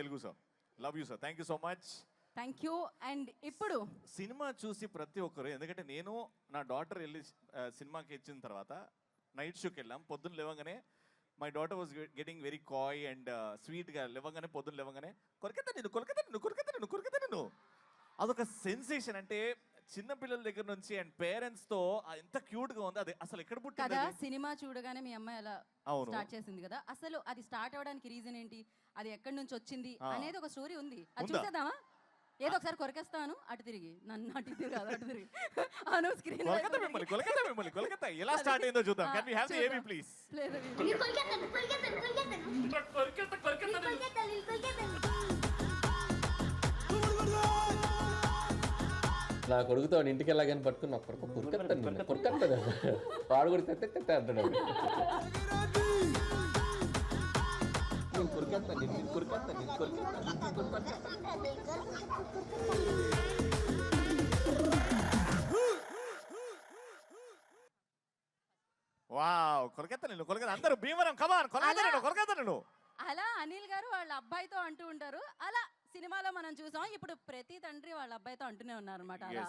Telugu sir. Love you sir, thank you so much. Thank you. And ఇప్పుడు cinema చూసి ప్రతి ఒక్కరు, ఎందుకంటే నేను నా డాటర్ వెళ్ళి సినిమాకి ఇచ్చిన తర్వాత నైట్ షోకి వెళ్ళాం. పొద్దున్న లేవగానే my daughter was getting very Kai and స్వీట్గా లేవగానే, పొద్దున్న లేవగానే కొరకెత్తా నేను, కొరకెత్తా నేను, కొరకెత్తా నేను, కొరకెత్తా నేను. అదొక సెన్సేషన్. అంటే చిన్న పిల్లల దగ్గర నుంచి అండ్ పేరెంట్స్ తో ఎంత క్యూట్ గా ఉంది. అది అసలు ఎక్కడ పుట్టింది కదా? సినిమా చూడగానే మీ అమ్మాయి అలా అవును స్టార్ట్ చేసింది కదా, అసలు అది స్టార్ట్ అవడానికి రీజన్ ఏంటి, అది ఎక్కడి నుంచి వచ్చింది అనేది ఒక స్టోరీ ఉంది. అది ఉందా? చూసేద్దామా? ఏదో ఒకసారి కొరకేస్తాను, అటు తిరిగి నన్ను అటు తిరిగి కాదు, అటు తిరిగి అను స్క్రీన్ కోల్కతా మిమ్మల్ని, కోల్కతా మిమ్మల్ని, కోల్కతా ఎలా స్టార్ట్ అయిందో చూద్దాం. Can we have the AB please? నా కొడుకుతో ఇంటికి వెళ్ళగానే పట్టుకుని నా కొడుకు కొరికెత్తాను, కొరికెత్తాను, వాడు కూడా తెత్తే అంటాడు. నేను కొరికెత్తాను, నేను కొరికెత్తాను, నేను కొరికెత్తాను. వావ్, కోల్కతా నేను, కోల్కతా అందరూ భీమవరం కమాన్, కోల్కతా నేను, కోల్కతా నేను. అలా అనిల్ గారు వాళ్ళ అబ్బాయితో అంటూ ఉంటారు. అలా సినిమాలో మనం చూసాం. ఇప్పుడు ప్రతి తండ్రి వాళ్ళ అబ్బాయితో అంటూనే ఉన్నారు అనమాట. అలా